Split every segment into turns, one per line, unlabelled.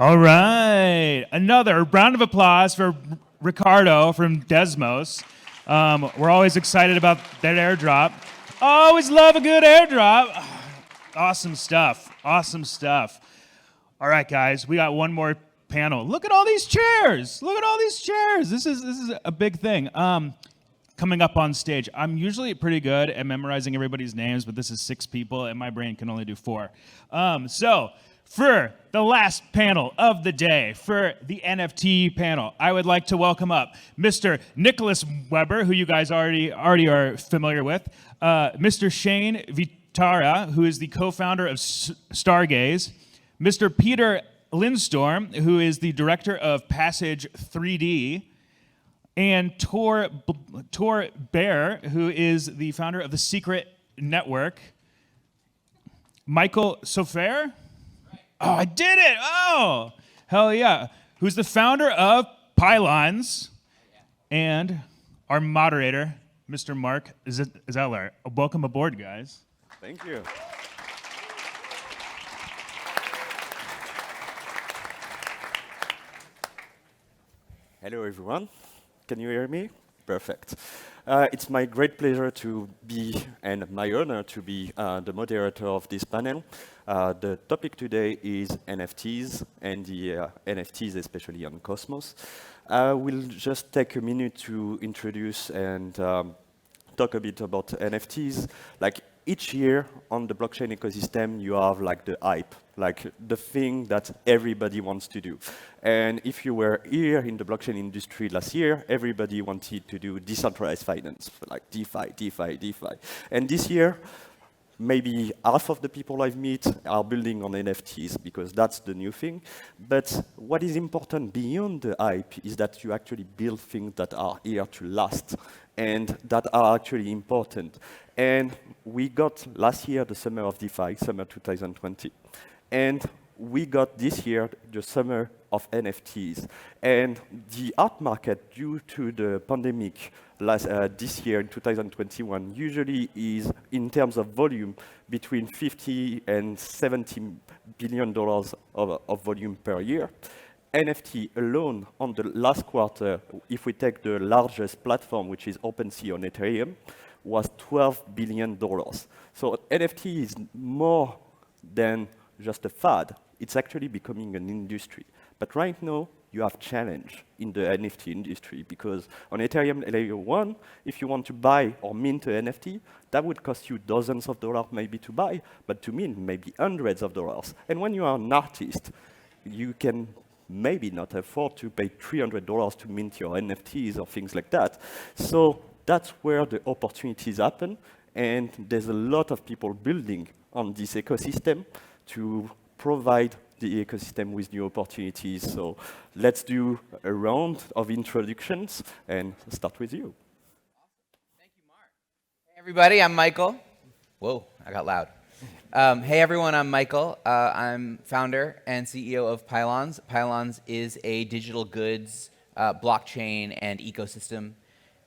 All right, another round of applause for Ricardo from Desmos. We're always excited about that airdrop. Always love a good airdrop. Awesome stuff, awesome stuff. All right, guys, we got one more panel. Look at all these chairs. Look at all these chairs. This is a big thing. Coming up on stage, I'm usually pretty good at memorizing everybody's names, but this is 6 people, and my brain can only do 4. So for the last panel of the day, for the NFT panel, I would like to welcome up Mr. Nicolas Weber, who you guys already are familiar with, Mr. Shane Vitarana, who is the co-founder of Stargaze, Mr. Peter Lindström, who is the director of Passage 3D, and Tor Bair, who is the founder of the Secret Network. Michael Sofer? Oh, I did it! Oh, hell yeah. Who's the founder of Pylons, and our moderator, Mr. Marc Zeller. Welcome aboard, guys.
Thank you. Hello, everyone. Can you hear me? Perfect. It's my great pleasure to be, and my honor to be, the moderator of this panel. The topic today is NFTs, and the NFTs especially on Cosmos. I will just take a minute to introduce and talk a bit about NFTs. Like each year on the blockchain ecosystem, you have like the hype, like the thing that everybody wants to do. And if you were here in the blockchain industry last year, everybody wanted to do decentralized finance, like DeFi, DeFi, DeFi. And this year, maybe half of the people I've met are building on NFTs because that's the new thing. But what is important beyond the hype is that you actually build things that are here to last and that are actually important. And we got last year the summer of DeFi, summer 2020. And we got this year the summer of NFTs. And the art market, due to the pandemic this year in 2021, usually is, in terms of volume, between $50 and $70 billion of volume per year. NFT alone on the last quarter, if we take the largest platform, which is OpenSea on Ethereum, was $12 billion. So NFT is more than just a fad. It's actually becoming an industry. But right now, you have challenge in the NFT industry because on Ethereum layer 1, if you want to buy or mint an NFT, that would cost you dozens of dollars maybe to buy, but to mint maybe hundreds of dollars. And when you are an artist, you can maybe not afford to pay $300 to mint your NFTs or things like that. So that's where the opportunities happen, and there's a lot of people building on this ecosystem to provide the ecosystem with new opportunities. So let's do a round of introductions and start with you.
Awesome. Thank you, Marc. Hey, everybody, I'm Michael. Whoa, I got loud. Hey, everyone, I'm Michael. I'm founder and CEO of Pylons. Pylons is a digital goods, blockchain, and ecosystem.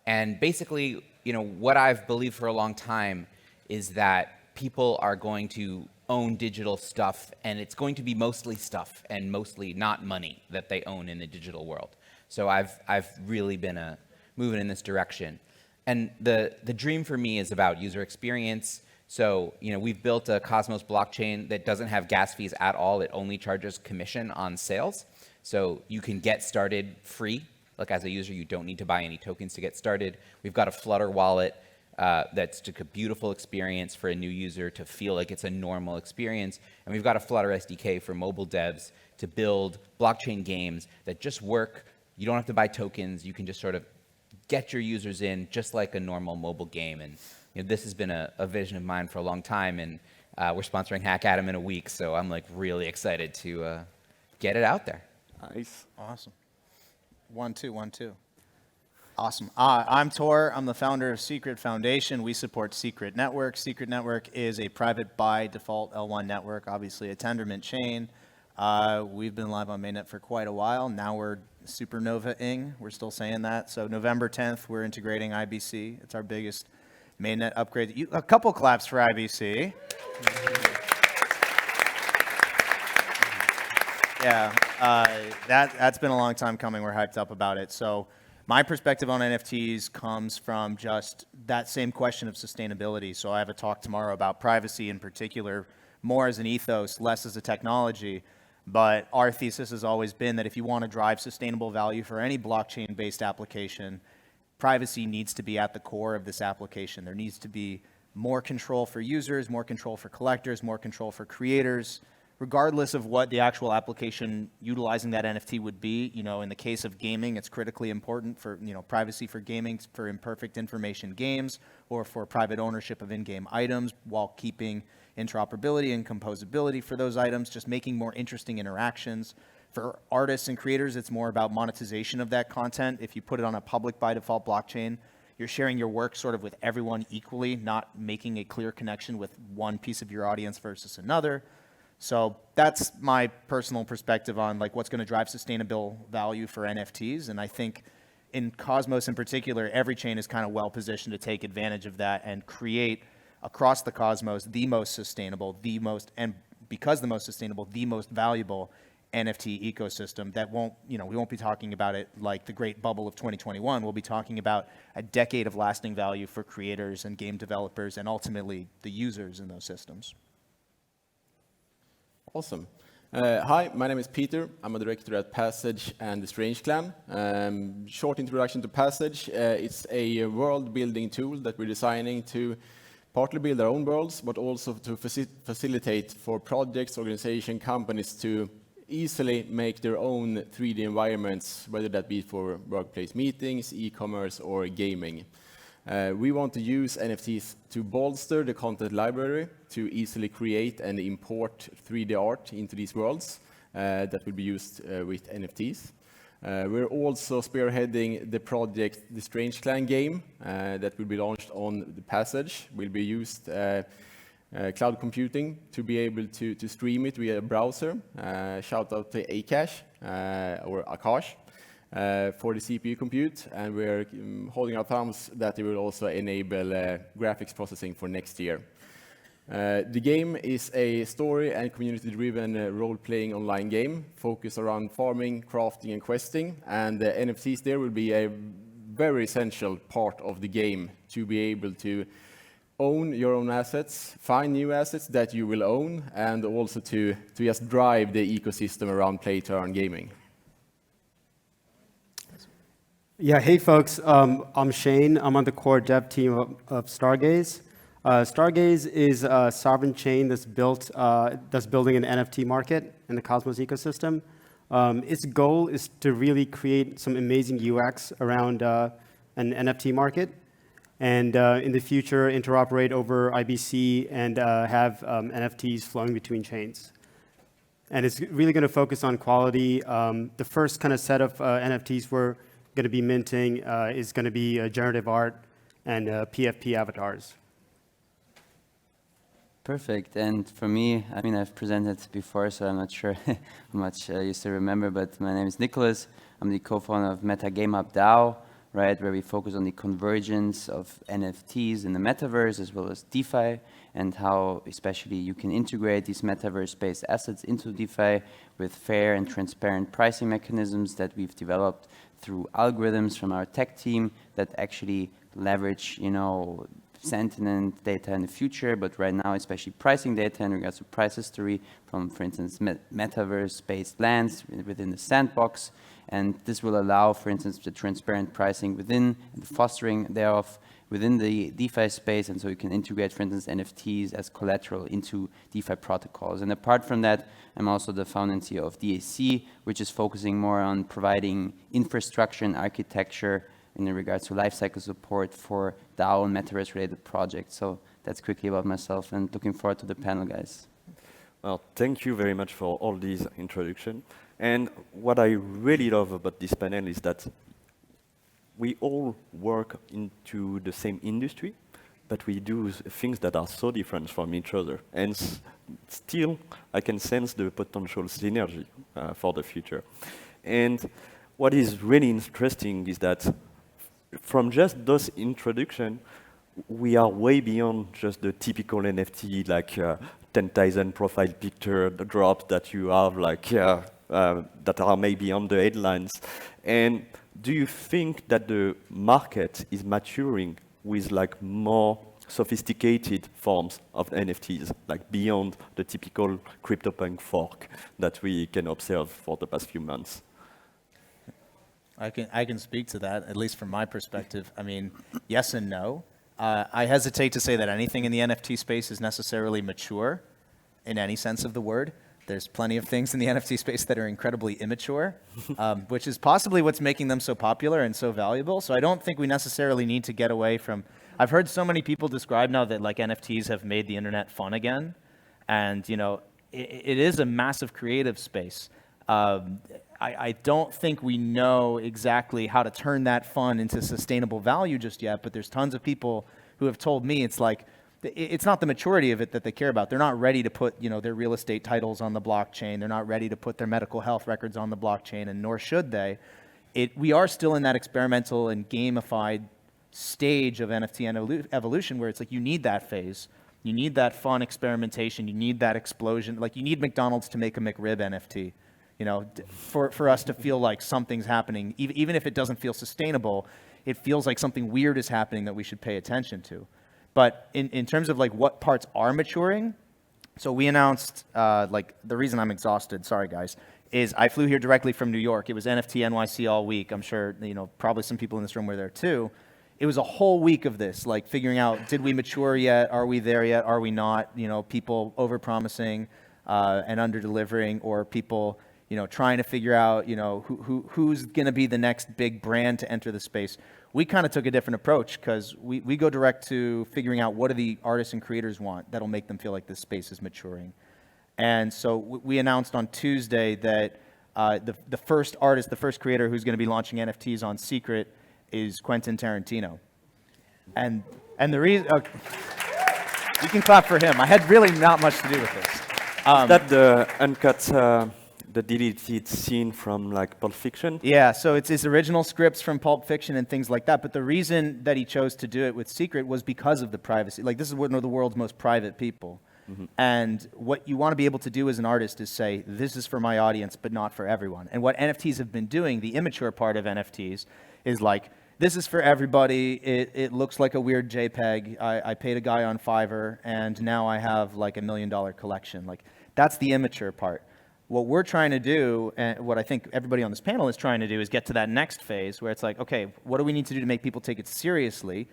And basically, what I've believed for a long time is that people are going to own digital stuff, and it's going to be mostly stuff and mostly not money that they own in the digital world. So I've really been moving in this direction. And the dream for me is about user experience. So we've built a Cosmos blockchain that doesn't have gas fees at all. It only charges commission on sales. So you can get started free. Like as a user, you don't need to buy any tokens to get started. We've got a Flutter wallet that's just a beautiful experience for a new user to feel like it's a normal experience. And we've got a Flutter SDK for mobile devs to build blockchain games that just work. You don't have to buy tokens. You can just sort of get your users in just like a normal mobile game. And this has been a vision of mine for a long time. And we're sponsoring Hack Atom in a week. So I'm like really excited to get it out there.
Nice.
Awesome. 1, 2, 1, 2. Awesome. I'm Tor. I'm the founder of Secret Foundation. We support Secret Network. Secret Network is a private by default L1 network, obviously a Tendermint chain. We've been live on mainnet for quite a while. Now we're supernova-ing. We're still saying that. So November 10th, we're integrating IBC. It's our biggest mainnet upgrade. A couple claps for IBC. Yeah, that's been a long time coming. We're hyped up about it. So my perspective on NFTs comes from just that same question of sustainability. So I have a talk tomorrow about privacy in particular, more as an ethos, less as a technology. But our thesis has always been that if you want to drive sustainable value for any blockchain-based application, privacy needs to be at the core of this application. There needs to be more control for users, more control for collectors, more control for creators, regardless of what the actual application utilizing that NFT would be. You know, in the case of gaming, it's critically important for, you know, privacy for gaming, for imperfect information games, or for private ownership of in-game items while keeping interoperability and composability for those items, just making more interesting interactions. For artists and creators, it's more about monetization of that content. If you put it on a public by default blockchain, you're sharing your work sort of with everyone equally, not making a clear connection with one piece of your audience versus another. So that's my personal perspective on like what's going to drive sustainable value for NFTs. And I think in Cosmos in particular, every chain is kind of well positioned to take advantage of that and create across the Cosmos the most sustainable, the most, and because the most sustainable, the most valuable NFT ecosystem that won't, you know, we won't be talking about it like the great bubble of 2021. We'll be talking about a decade of lasting value for creators and game developers and ultimately the users in those systems.
Awesome. Hi, my name is Peter. I'm a director at Passage and the Strange Clan. Short introduction to Passage. It's a world-building tool that we're designing to partly build our own worlds, but also to facilitate for projects, organizations, companies to easily make their own 3D environments, whether that be for workplace meetings, e-commerce, or gaming. We want to use NFTs to bolster the content library to easily create and import 3D art into these worlds that will be used with NFTs. We're also spearheading the project, the Strange Clan game that will be launched on the Passage. Will be used cloud computing to be able to stream it via a browser. Shout out to Akash or Akash. For the CPU compute, and we're holding our thumbs that it will also enable graphics processing for next year. The game is a story and community-driven role-playing online game focused around farming, crafting, and questing, and the NFTs there will be a very essential part of the game to be able to own your own assets, find new assets that you will own, and also to just drive the ecosystem around play-to-earn gaming.
Yeah, hey folks, I'm Shane. I'm on the core dev team of Stargaze. Stargaze is a sovereign chain that's building an NFT market in the Cosmos ecosystem. Its goal is to really create some amazing UX around an NFT market, and in the future interoperate over IBC and have NFTs flowing between chains. And it's really going to focus on quality. The first kind of set of NFTs we're going to be minting is going to be generative art and PFP avatars.
Perfect. And for me, I mean, I've presented before, so I'm not sure how much you still remember, but my name is Nicolas. I'm the co-founder of MetaGameUp DAO, right, where we focus on the convergence of NFTs in the metaverse as well as DeFi, and how especially you can integrate these metaverse-based assets into DeFi with fair and transparent pricing mechanisms that we've developed through algorithms from our tech team that actually leverage, you know, sentiment data in the future, but right now especially pricing data in regards to price history from, for instance, metaverse-based lands within the sandbox. And this will allow, for instance, the transparent pricing within and the fostering thereof within the DeFi space, and so you can integrate, for instance, NFTs as collateral into DeFi protocols. And apart from that, I'm also the founder and CEO of DAC, which is focusing more on providing infrastructure and architecture in regards to lifecycle support for DAO and metaverse-related projects. So that's quickly about myself, and looking forward to the panel, guys.
Well, thank you very much for all these introduction. And what I really love about this panel is that we all work into the same industry, but we do things that are so different from each other. And still, I can sense the potential synergy for the future. And what is really interesting is that from just those introduction, we are way beyond just the typical NFT, like 10,000 profile picture, the drop that you have like that are maybe on the headlines. And do you think that the market is maturing with like more sophisticated forms of NFTs, like beyond the typical CryptoPunk fork that we can observe for the past few months?
I can speak to that, at least from my perspective. I mean, yes and no. I hesitate to say that anything in the NFT space is necessarily mature in any sense of the word. There's plenty of things in the NFT space that are incredibly immature, which is possibly what's making them so popular and so valuable. So I don't think we necessarily need to get away from... I've heard so many people describe now that like NFTs have made the internet fun again. And, you know, it is a massive creative space. I don't think we know exactly how to turn that fun into sustainable value just yet, but there's tons of people who have told me it's like, it's not the maturity of it that they care about. They're not ready to put, you know, their real estate titles on the blockchain. They're not ready to put their medical health records on the blockchain, and nor should they. We are still in that experimental and gamified stage of NFT evolution where it's like you need that phase. You need that fun experimentation. You need that explosion. Like you need McDonald's to make a McRib NFT. You know, for us to feel like something's happening, even if it doesn't feel sustainable, it feels like something weird is happening that we should pay attention to. But in terms of like what parts are maturing, so we announced, like the reason I'm exhausted, sorry guys, is I flew here directly from New York. It was NFT NYC all week. I'm sure, you know, probably some people in this room were there too. It was a whole week of this, like figuring out, did we mature yet? Are we there yet? Are we not? You know, people over-promising and under-delivering, or people, you know, trying to figure out, you know, who's going to be the next big brand to enter the space. We kind of took a different approach because we go direct to figuring out what do the artists and creators want that'll make them feel like this space is maturing. And so we announced on Tuesday that the first artist, the first creator who's going to be launching NFTs on Secret is Quentin Tarantino. And the reason, okay, you can clap for him. I had really not much to do with this.
Is that the uncut, the deleted scene from like Pulp Fiction?
Yeah, so it's his original scripts from Pulp Fiction and things like that. But the reason that he chose to do it with Secret was because of the privacy. Like this is one of the world's most private people. Mm-hmm. And what you want to be able to do as an artist is say, this is for my audience, but not for everyone. And what NFTs have been doing, the immature part of NFTs, is like, this is for everybody. It looks like a weird JPEG. I paid a guy on Fiverr, and now I have like $1 million collection. Like that's the immature part. What we're trying to do, and what I think everybody on this panel is trying to do, is get to that next phase where it's like, okay, what do we need to do to make people take it seriously?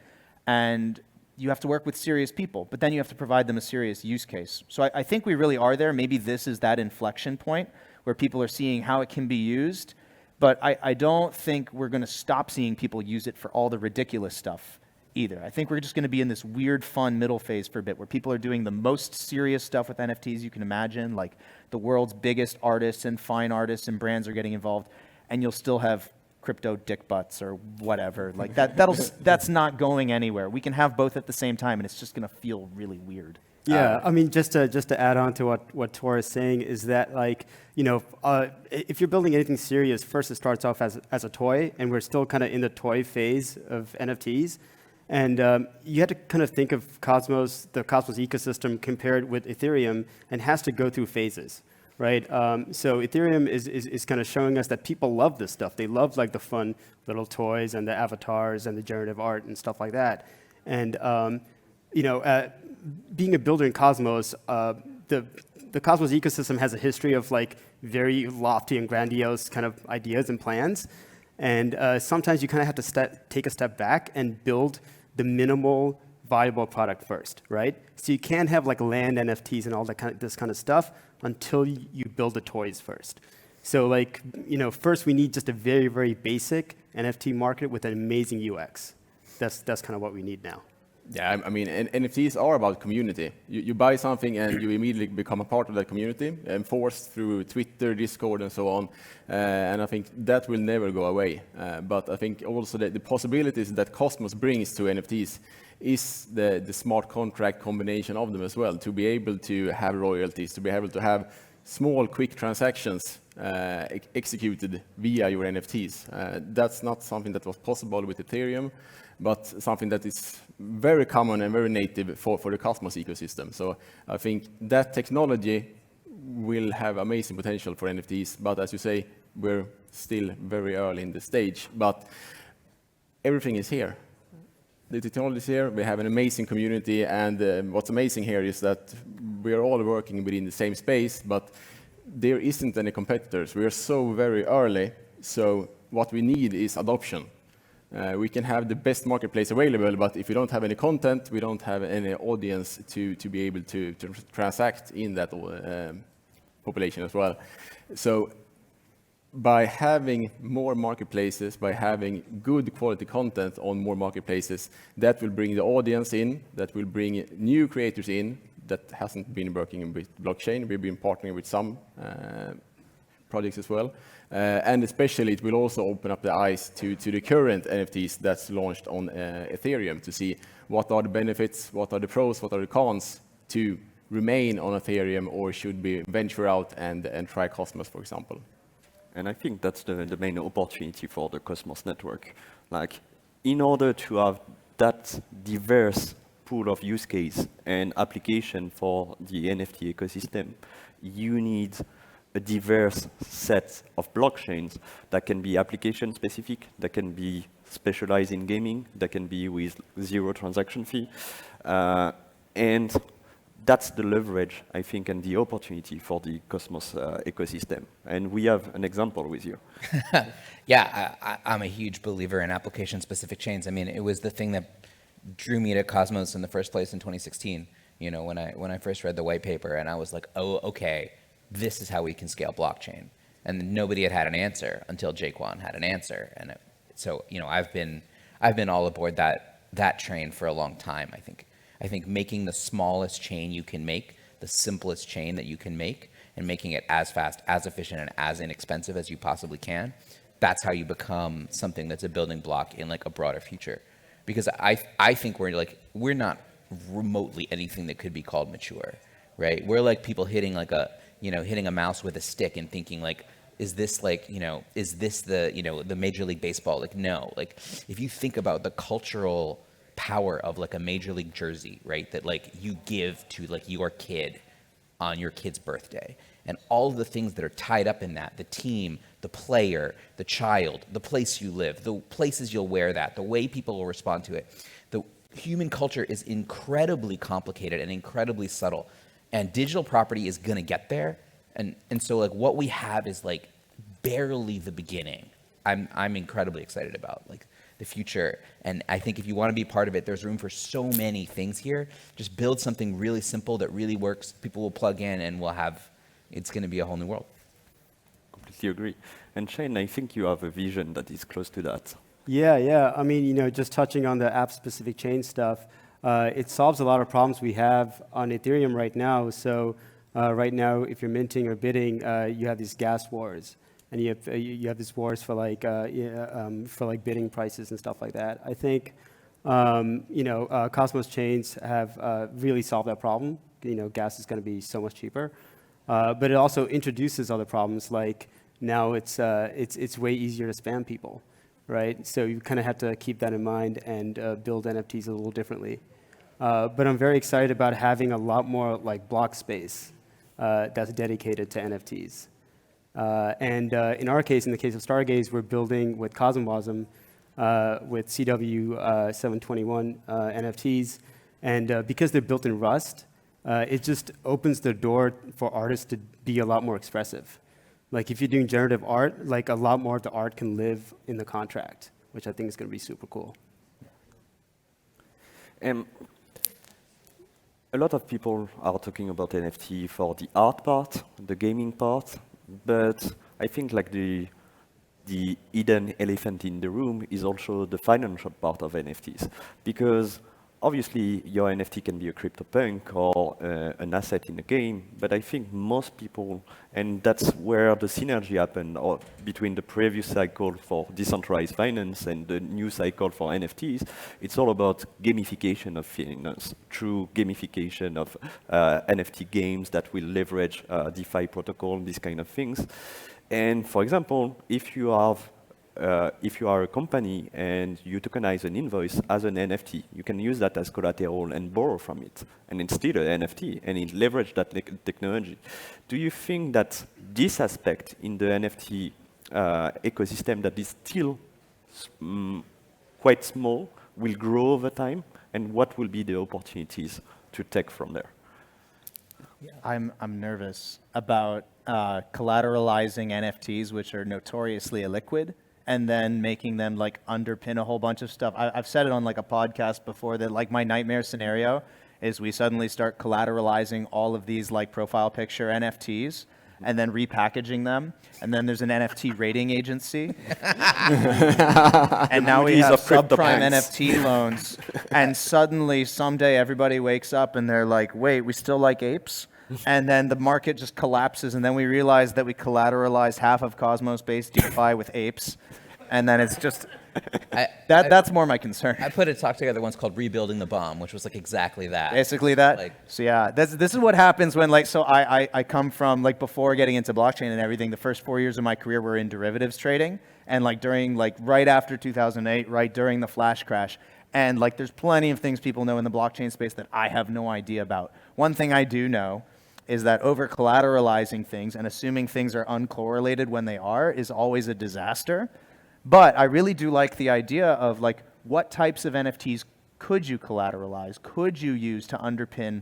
And you have to work with serious people, but then you have to provide them a serious use case. So I think we really are there. Maybe this is that inflection point where people are seeing how it can be used. But I don't think we're going to stop seeing people use it for all the ridiculous stuff either. I think we're just going to be in this weird, fun middle phase for a bit where people are doing the most serious stuff with NFTs you can imagine, like the world's biggest artists and fine artists and brands are getting involved, and you'll still have crypto dick butts or whatever. Like that's not going anywhere. We can have both at the same time, and it's just going to feel really weird.
Yeah, I mean, just to add on to what Tor is saying is that, like, you know, if you're building anything serious, first it starts off as a toy, and we're still kind of in the toy phase of NFTs. And you had to kind of think of Cosmos, the Cosmos ecosystem compared with Ethereum, and has to go through phases, right? So Ethereum is kind of showing us that people love this stuff. They love like the fun little toys and the avatars and the generative art and stuff like that. And you know, being a builder in Cosmos, the Cosmos ecosystem has a history of like very lofty and grandiose kind of ideas and plans. And sometimes you kind of have to take a step back and build the minimal viable product first, right? So you can't have like land NFTs and all that this kind of stuff until you build the toys first. So like, you know, first we need just a very, very basic NFT market with an amazing UX. That's kind of what we need now.
Yeah, I mean, NFTs are about community. You buy something and you immediately become a part of that community, enforced through Twitter, Discord, and so on. And I think that will never go away. But I think also that the possibilities that Cosmos brings to NFTs is the smart contract combination of them as well, to be able to have royalties, to be able to have small, quick transactions executed via your NFTs. That's not something that was possible with Ethereum, but something that is very common and very native for the Cosmos ecosystem. So I think that technology will have amazing potential for NFTs. But as you say, we're still very early in the stage. But everything is here. The technology is here. We have an amazing community. And what's amazing here is that we are all working within the same space, but there isn't any competitors. We are so very early. So what we need is adoption. We can have the best marketplace available, but if we don't have any content, we don't have any audience to be able to transact in that population as well. So by having more marketplaces, by having good quality content on more marketplaces, that will bring the audience in, that will bring new creators in that hasn't been working with blockchain. We've been partnering with some projects as well. And especially it will also open up the eyes to the current NFTs that's launched on Ethereum to see what are the benefits, what are the pros, what are the cons to remain on Ethereum, or should we venture out and try Cosmos, for example.
And I think that's the main opportunity for the Cosmos network. Like, in order to have that diverse pool of use case and application for the NFT ecosystem, you need a diverse set of blockchains that can be application specific, that can be specialized in gaming, that can be with zero transaction fee. And that's the leverage, I think, and the opportunity for the Cosmos ecosystem. And we have an example with you.
Yeah, I'm a huge believer in application-specific chains. I mean, it was the thing that drew me to Cosmos in the first place in 2016. You know, when I first read the white paper, and I was like, oh, okay, this is how we can scale blockchain. And nobody had an answer until Jaquan had an answer. And so, you know, I've been all aboard that train for a long time. I think making the smallest chain you can make, the simplest chain that you can make, and making it as fast, as efficient, and as inexpensive as you possibly can, that's how you become something that's a building block in like a broader future. Because I think we're not remotely anything that could be called mature, right? We're like people hitting a mouse with a stick and thinking like, is this the Major League Baseball? Like, no, like if you think about the cultural power of like a Major League jersey, right? That like you give to like your kid on your kid's birthday, and all of the things that are tied up in that, the team, the player, the child, the place you live, the places you'll wear that, the way people will respond to it. The human culture is incredibly complicated and incredibly subtle, and digital property is gonna get there. And so like what we have is like barely the beginning. I'm incredibly excited about like the future. And I think if you want to be part of it, there's room for so many things here. Just build something really simple that really works. People will plug in and it's going to be a whole new world.
Completely agree. And Shane, I think you have a vision that is close to that.
Yeah. I mean, you know, just touching on the app-specific chain stuff, it solves a lot of problems we have on Ethereum right now. So right now, if you're minting or bidding, you have these gas wars. And you have these wars for like bidding prices and stuff like that. I think Cosmos chains have really solved that problem. You know, gas is going to be so much cheaper, but it also introduces other problems. Like now it's way easier to spam people, right? So you kind of have to keep that in mind and build NFTs a little differently. But I'm very excited about having a lot more like block space that's dedicated to NFTs. And in our case, in the case of Stargaze, we're building with Cosmwasm with CW 721 NFTs. And because they're built in Rust, it just opens the door for artists to be a lot more expressive. Like if you're doing generative art, like a lot more of the art can live in the contract, which I think is going to be super cool.
A lot of people are talking about NFT for the art part, the gaming part. But I think like the hidden elephant in the room is also the financial part of NFTs. Because obviously your NFT can be a CryptoPunk or an asset in a game, but I think most people, and that's where the synergy happened between the previous cycle for decentralized finance and the new cycle for NFTs, it's all about gamification of finance through gamification of NFT games that will leverage DeFi protocol, these kind of things. And for example, if you have if you are a company and you tokenize an invoice as an NFT, you can use that as collateral and borrow from it. And it's still an NFT, and it leverage that technology. Do you think that this aspect in the NFT ecosystem that is still quite small will grow over time? And what will be the opportunities to take from there?
I'm nervous about collateralizing NFTs, which are notoriously illiquid, and then making them like underpin a whole bunch of stuff. I've said it on like a podcast before that like my nightmare scenario is we suddenly start collateralizing all of these like profile picture NFTs and then repackaging them. And then there's an NFT rating agency. And now we have subprime NFT loans. And suddenly someday everybody wakes up and they're like, wait, we still like apes? And then the market just collapses, and then we realize that we collateralized half of Cosmos-based DeFi with apes, and then it's just that's more my concern.
I put a talk together once called "Rebuilding the Bomb," which was like exactly that.
Basically that.
Like,
so yeah, this is what happens when like I come from like before getting into blockchain and everything. The first 4 years of my career were in derivatives trading, and like during like right after 2008, right during the flash crash. And like there's plenty of things people know in the blockchain space that I have no idea about. One thing I do know is that over-collateralizing things and assuming things are uncorrelated when they are is always a disaster. But I really do like the idea of like, what types of NFTs could you collateralize, could you use to underpin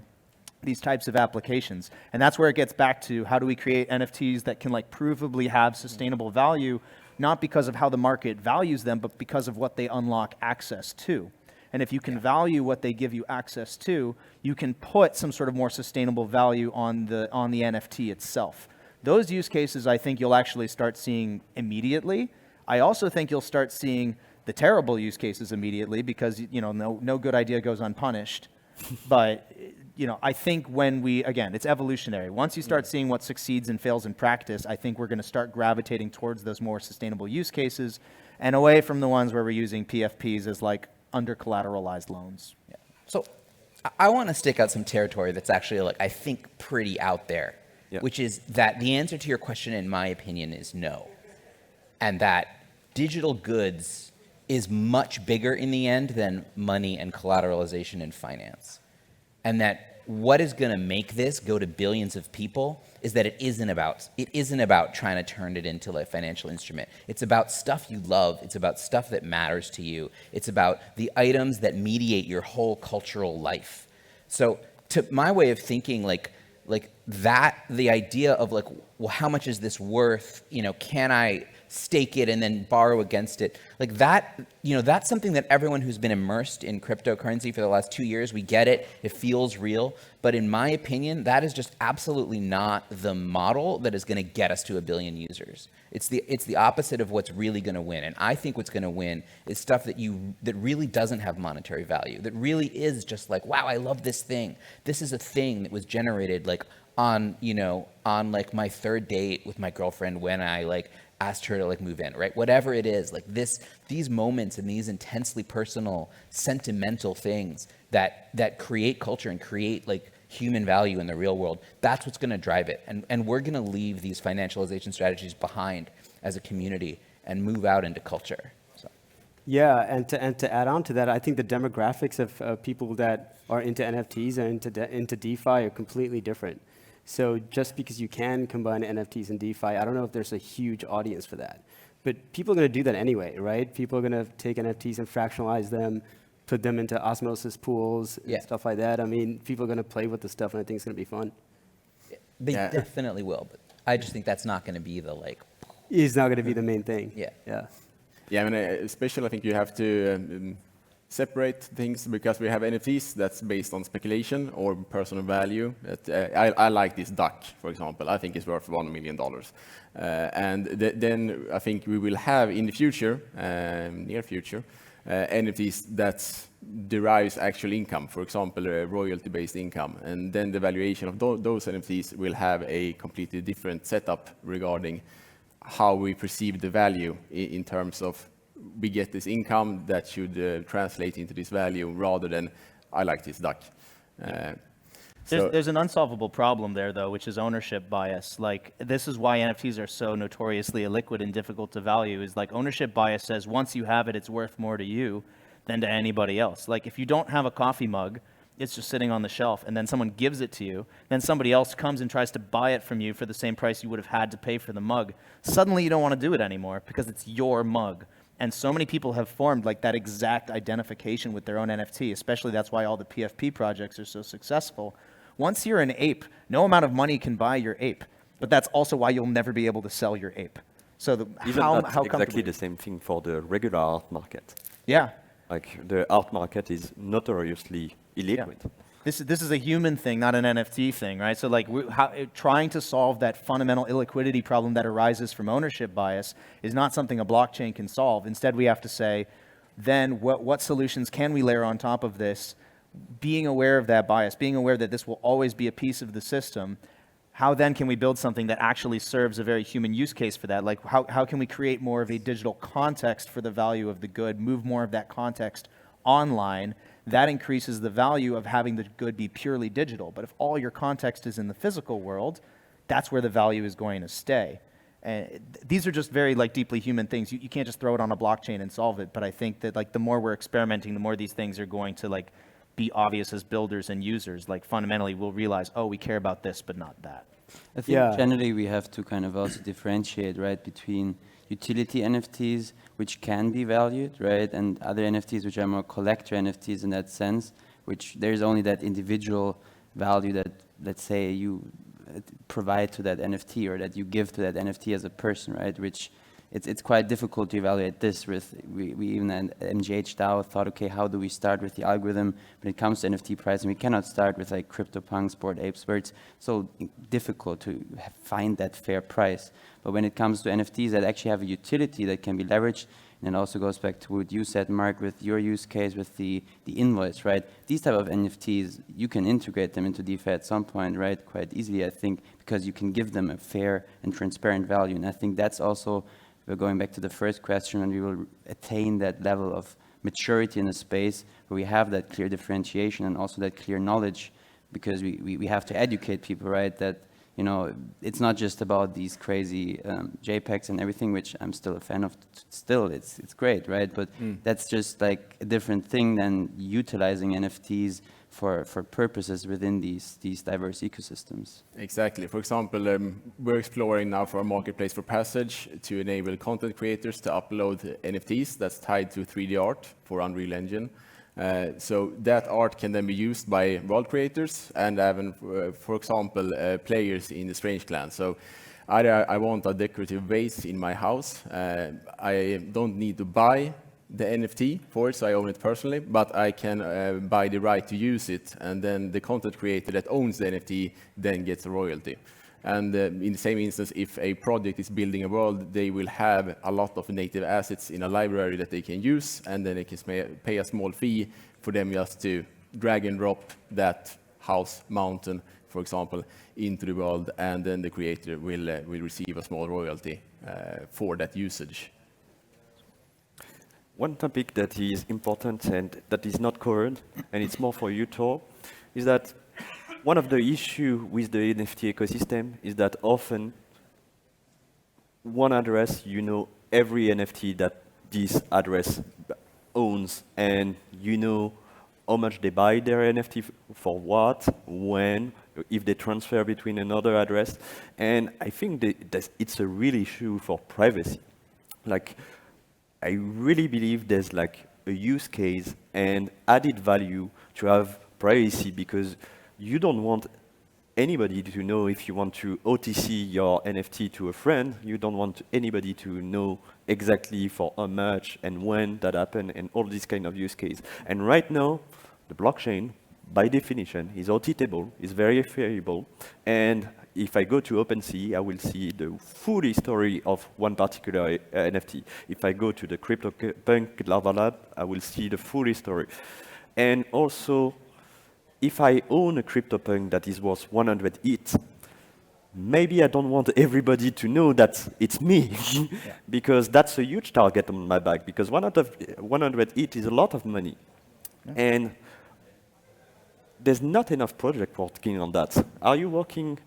these types of applications? And that's where it gets back to how do we create NFTs that can like provably have sustainable value, not because of how the market values them, but because of what they unlock access to. And if you can value what they give you access to, you can put some sort of more sustainable value on the NFT itself. Those use cases, I think you'll actually start seeing immediately. I also think you'll start seeing the terrible use cases immediately because no good idea goes unpunished. But I think again, it's evolutionary. Once you start seeing what succeeds and fails in practice, I think we're going to start gravitating towards those more sustainable use cases and away from the ones where we're using PFPs as like under collateralized loans.
Yeah. So I want to stick out some territory that's actually like, I think pretty out there, which is that the answer to your question, in my opinion, is no. And that digital goods is much bigger in the end than money and collateralization in finance. And that what is going to make this go to billions of people is that it isn't about trying to turn it into a financial instrument. It's about stuff you love. It's about stuff that matters to you. It's about the items that mediate your whole cultural life. So to my way of thinking, like that, the idea of like, well, how much is this worth? Can I stake it and then borrow against it? Like that, that's something that everyone who's been immersed in cryptocurrency for the last 2 years, we get it. It feels real. But in my opinion, that is just absolutely not the model that is going to get us to 1 billion users. It's the opposite of what's really going to win. And I think what's going to win is stuff that really doesn't have monetary value, that really is just like, wow, I love this thing. This is a thing that was generated like on like my third date with my girlfriend when I like asked her to like move in, right? Whatever it is, like these moments and these intensely personal, sentimental things that create culture and create like human value in the real world, that's what's going to drive it. And we're going to leave these financialization strategies behind as a community and move out into culture. So.
Yeah, and to add on to that, I think the demographics of people that are into NFTs and into DeFi are completely different. So just because you can combine NFTs and DeFi, I don't know if there's a huge audience for that. But people are going to do that anyway, right? People are going to take NFTs and fractionalize them, put them into osmosis pools, and stuff like that. I mean, people are going to play with the stuff, and I think it's going to be fun.
They definitely will, but I just think that's not going to be the like...
It's not going to be the main thing.
Yeah.
I mean, especially I think you have to separate things because we have NFTs that's based on speculation or personal value. I like this duck, for example. I think it's worth $1 million. And then I think we will have in the future, near future, NFTs that derives actual income, for example, royalty-based income. And then the valuation of those NFTs will have a completely different setup regarding how we perceive the value in terms of we get this income that should translate into this value rather than I like this duck.
There's an unsolvable problem there, though, which is ownership bias. Like, this is why NFTs are so notoriously illiquid and difficult to value, is like ownership bias says once you have it, it's worth more to you than to anybody else. Like, if you don't have a coffee mug, it's just sitting on the shelf, and then someone gives it to you, then somebody else comes and tries to buy it from you for the same price you would have had to pay for the mug. Suddenly you don't want to do it anymore because it's your mug. And so many people have formed like that exact identification with their own NFT, especially that's why all the PFP projects are so successful. Once you're an ape, no amount of money can buy your ape, but that's also why you'll never be able to sell your ape. So how
exactly the same thing for the regular art market.
Yeah.
Like the art market is notoriously illiquid.
Yeah. This is a human thing, not an NFT thing, right? So like trying to solve that fundamental illiquidity problem that arises from ownership bias is not something a blockchain can solve. Instead, we have to say, then what solutions can we layer on top of this? Being aware of that bias, being aware that this will always be a piece of the system, how then can we build something that actually serves a very human use case for that? Like how can we create more of a digital context for the value of the good, move more of that context online? That increases the value of having the good be purely digital. But if all your context is in the physical world, that's where the value is going to stay. And these are just very like deeply human things. You can't just throw it on a blockchain and solve it. But I think that like the more we're experimenting, the more these things are going to like be obvious as builders and users. Like fundamentally, we'll realize, oh, we care about this, but not that.
I think generally we have to kind of also differentiate, right, between utility NFTs, which can be valued, right, and other NFTs, which are more collector NFTs in that sense, which there's only that individual value that, let's say, you provide to that NFT or that you give to that NFT as a person, right, which it's quite difficult to evaluate this with, we even at MGH DAO thought, okay, how do we start with the algorithm when it comes to NFT pricing? We cannot start with like CryptoPunks, Bored Apes, where it's so difficult to find that fair price. But when it comes to NFTs that actually have a utility that can be leveraged, and it also goes back to what you said, Mark, with your use case with the invoice, right? These type of NFTs, you can integrate them into DeFi at some point, right? Quite easily, I think, because you can give them a fair and transparent value. And I think that's also, we're going back to the first question, and we will attain that level of maturity in a space where we have that clear differentiation and also that clear knowledge, because we have to educate people, right? That, you know, it's not just about these crazy JPEGs and everything, which I'm still a fan of. Still, it's great, right? But that's just like a different thing than utilizing NFTs for purposes within these diverse ecosystems.
Exactly. For example, we're exploring now for a marketplace for Passage to enable content creators to upload NFTs that's tied to 3D art for Unreal Engine. So that art can then be used by world creators and even, for example, players in the Strange Clan. So I want a decorative vase in my house. I don't need to buy the NFT for it, so I own it personally, but I can buy the right to use it, and then the content creator that owns the NFT then gets a royalty. And in the same instance, if a project is building a world, they will have a lot of native assets in a library that they can use, and then they can pay a small fee for them just to drag and drop that house, mountain, for example, into the world, and then the creator will receive a small royalty for that usage.
One topic that is important and that is not covered, and it's more for you, Tor, is that one of the issues with the NFT ecosystem is that often one address, you know every NFT that this address owns, and you know how much they buy their NFT for what, when, if they transfer between another address. And I think that it's a real issue for privacy. Like, I really believe there's like a use case and added value to have privacy, because you don't want anybody to know if you want to OTC your NFT to a friend. You don't want anybody to know exactly for how much and when that happened and all this kind of use case. And right now, the blockchain, by definition, is auditable, is verifiable, and if I go to OpenSea, I will see the full history of one particular NFT. If I go to the CryptoPunk Lava Lab, I will see the full history. And also, if I own a CryptoPunk that is worth 100 ETH, maybe I don't want everybody to know that it's me, because that's a huge target on my back, because 100 ETH is a lot of money. And there's not enough project working on that. Are you working?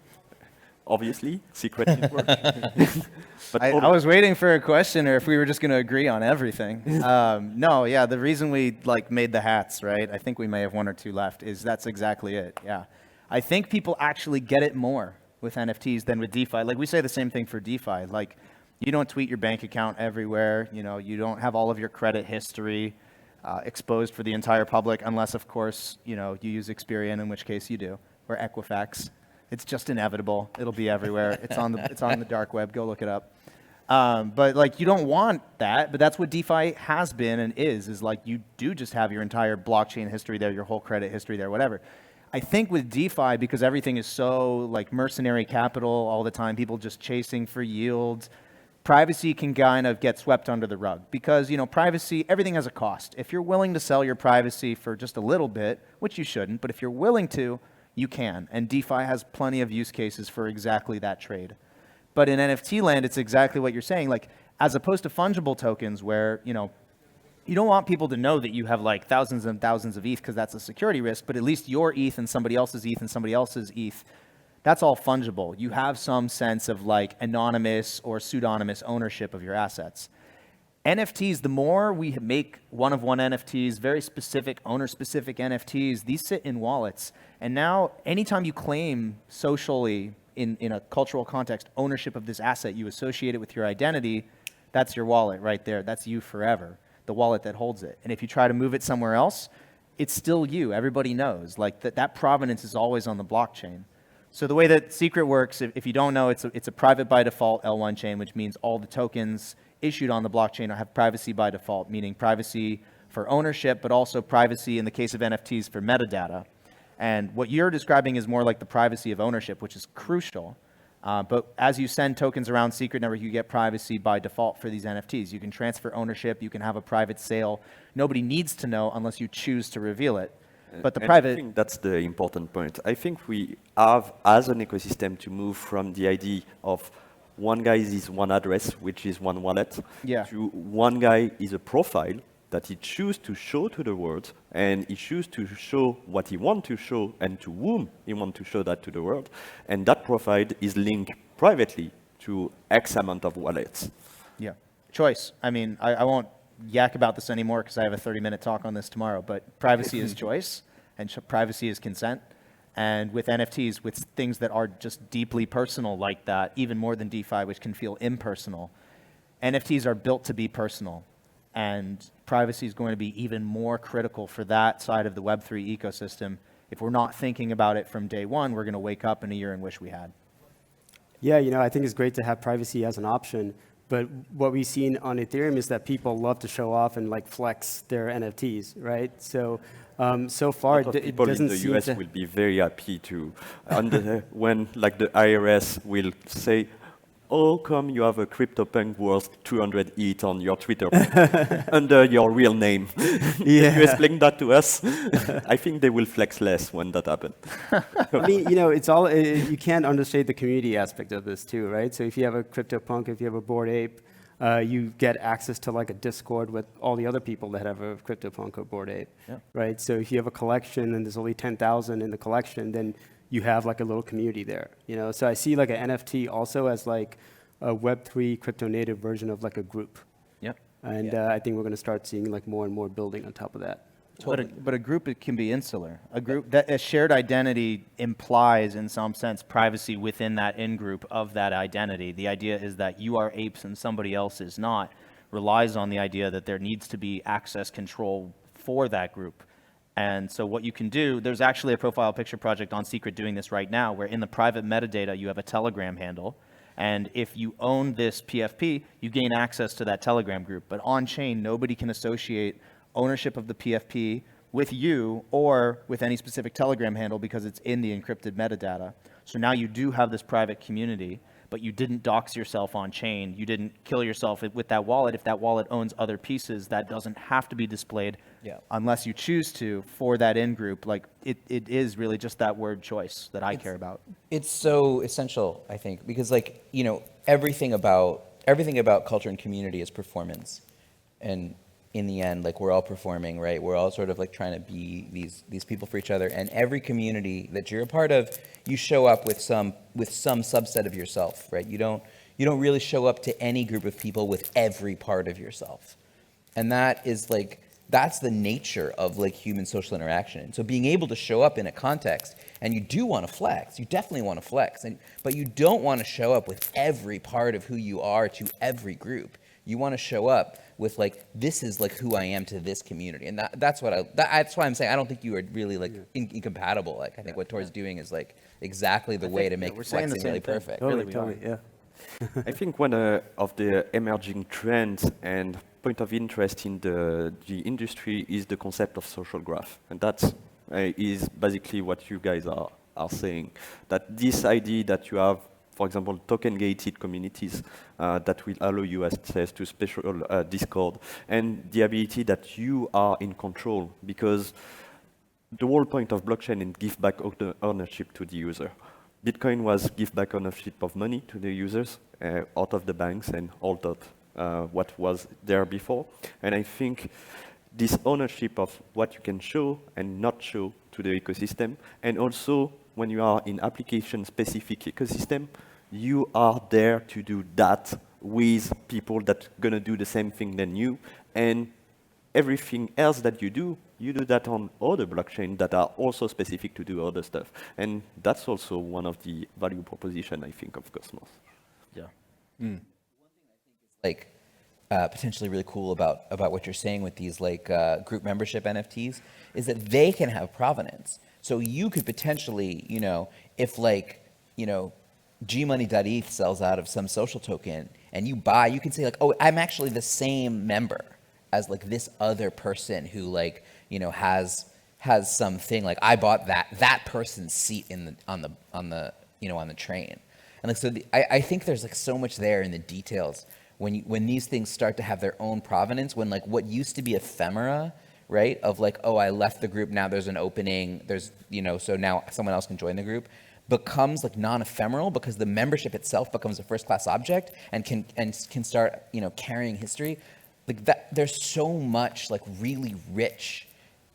Obviously, secret network. But
I was waiting for a question, or if we were just going to agree on everything. No, yeah, the reason we made the hats, right? I think we may have one or two left. Is that's exactly it. Yeah, I think people actually get it more with NFTs than with DeFi. Like we say the same thing for DeFi. Like you don't tweet your bank account everywhere. You know, you don't have all of your credit history exposed for the entire public, unless of course you use Experian, in which case you do, or Equifax. It's just inevitable. It'll be everywhere. It's on the dark web. Go look it up. But like you don't want that, but that's what DeFi has been and is like you do just have your entire blockchain history there, your whole credit history there, whatever. I think with DeFi, because everything is so like mercenary capital all the time, people just chasing for yields, privacy can kind of get swept under the rug because, privacy, everything has a cost. If you're willing to sell your privacy for just a little bit, which you shouldn't, but if you're willing to, you can. And DeFi has plenty of use cases for exactly that trade. But in NFT land, it's exactly what you're saying. Like, as opposed to fungible tokens where, you don't want people to know that you have like thousands and thousands of ETH because that's a security risk, but at least your ETH and somebody else's ETH and somebody else's ETH, that's all fungible. You have some sense of like anonymous or pseudonymous ownership of your assets. NFTs, the more we make one-of-one NFTs, very specific, owner-specific NFTs, these sit in wallets. And now, anytime you claim socially, in a cultural context, ownership of this asset, you associate it with your identity, that's your wallet right there. That's you forever, the wallet that holds it. And if you try to move it somewhere else, it's still you. Everybody knows. Like that provenance is always on the blockchain. So the way that Secret works, if you don't know, it's a private by default L1 chain, which means all the tokens issued on the blockchain have privacy by default, meaning privacy for ownership, but also privacy in the case of NFTs for metadata. And what you're describing is more like the privacy of ownership, which is crucial. But as you send tokens around Secret Network, you get privacy by default for these NFTs. You can transfer ownership, you can have a private sale. Nobody needs to know unless you choose to reveal it. But the private...
I think that's the important point. I think we have, as an ecosystem, to move from the idea of one guy is one address, which is one wallet, to one guy is a profile that he chooses to show to the world, and he chooses to show what he wants to show and to whom he wants to show that to the world. And that profile is linked privately to X amount of wallets.
Yeah, choice. I mean, I won't yak about this anymore because I have a 30-minute talk on this tomorrow, but privacy is choice, and privacy is consent. And with NFTs, with things that are just deeply personal like that, even more than DeFi, which can feel impersonal, NFTs are built to be personal. And privacy is going to be even more critical for that side of the Web3 ecosystem. If we're not thinking about it from day one, we're going to wake up in a year and wish we had.
Yeah, I think it's great to have privacy as an option. But what we've seen on Ethereum is that people love to show off and like flex their NFTs, right? So so far, it doesn't seem to...
People in the US will be very happy to, when like the IRS will say, "Oh, come you have a CryptoPunk worth 200 ETH on your Twitter under your real name." Can you explain that to us? I think they will flex less when that happens.
I mean, it's all, you can't understate the community aspect of this too, right? So if you have a CryptoPunk, if you have a Bored Ape, you get access to like a Discord with all the other people that have a CryptoPunk or Bored Ape, right? So if you have a collection and there's only 10,000 in the collection, then you have like a little community there, So I see like an NFT also as like a Web3 crypto native version of like a group.
Yep.
And I think we're going to start seeing like more and more building on top of that.
Totally. But a group, it can be insular. A shared identity implies in some sense privacy within that in-group of that identity. The idea is that you are apes and somebody else is not, relies on the idea that there needs to be access control for that group. And so what you can do, there's actually a profile picture project on Secret doing this right now, where in the private metadata, you have a Telegram handle. And if you own this PFP, you gain access to that Telegram group. But on-chain, nobody can associate ownership of the PFP with you or with any specific Telegram handle because it's in the encrypted metadata. So now you do have this private community, but you didn't dox yourself on chain. You didn't kill yourself with that wallet. If that wallet owns other pieces, that doesn't have to be displayed unless you choose to for that in-group. Like it is really just that word choice that I care about.
It's so essential, I think, because everything about culture and community is performance. And in the end, like we're all performing, right? We're all sort of like trying to be these people for each other. And every community that you're a part of, you show up with some subset of yourself, right? You don't really show up to any group of people with every part of yourself. And that is like, that's the nature of like human social interaction. And so being able to show up in a context, and you do want to flex, you definitely want to flex, but you don't want to show up with every part of who you are to every group. You want to show up with like, this is like who I am to this community. And that's why I'm saying I don't think you are really like incompatible. Like I think what Tor's doing is like exactly the way to make flexing really perfect.
Totally.
Yeah.
I think one of the emerging trends and point of interest in the industry is the concept of social graph. And that is basically what you guys are saying. That this idea that you have, for example, token-gated communities that will allow you access to special Discord, and the ability that you are in control, because the whole point of blockchain is give back ownership to the user. Bitcoin was give back ownership of money to the users out of the banks and out of what was there before. And I think this ownership of what you can show and not show to the ecosystem, and also when you are in application-specific ecosystem, you are there to do that with people that are going to do the same thing than you, and everything else that you do that on other blockchains that are also specific to do other stuff. And that's also one of the value proposition, I think, of Cosmos.
Yeah.
Like potentially really cool about what you're saying with these like group membership NFTs is that they can have provenance. So you could potentially, you know, if like, you know, gmoney.eth sells out of some social token and you buy, you can say like, oh, I'm actually the same member as like this other person who like, you know, has something, like I bought that person's seat on the train. And like, so I think there's like so much there in the details when these things start to have their own provenance, when like what used to be ephemera, right? Of like, oh, I left the group, now there's an opening, there's, you know, so now someone else can join the group, becomes like non-ephemeral because the membership itself becomes a first-class object and can start, you know, carrying history. Like that, there's so much like really rich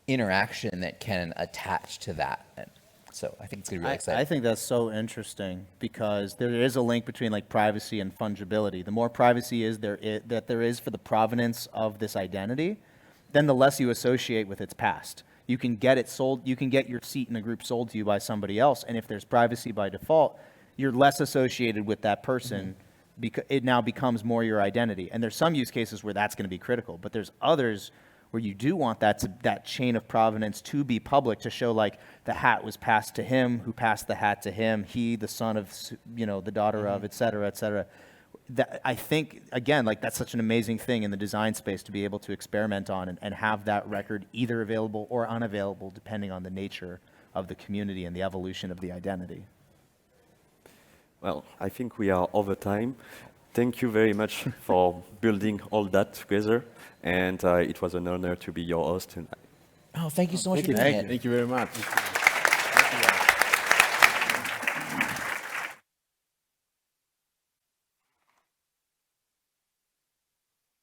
interaction that can attach to that. And so I think it's gonna be really exciting.
I think that's so interesting because there is a link between like privacy and fungibility. The more privacy that there is for the provenance of this identity, then the less you associate with its past. You can get it sold, you can get your seat in a group sold to you by somebody else, and if there's privacy by default, you're less associated with that person because it now becomes more your identity. And there's some use cases where that's going to be critical, but there's others where you do want that chain of provenance to be public, to show like the hat was passed to him, who passed the hat to him, he, the son of, you know, the daughter of, et cetera, et cetera. That, I think, again, like that's such an amazing thing in the design space to be able to experiment on and have that record either available or unavailable depending on the nature of the community and the evolution of the identity.
Well, I think we are over time. Thank you very much for building all that together. And it was an honor to be your host tonight.
Oh, thank you so much for doing it.
Thank you very much.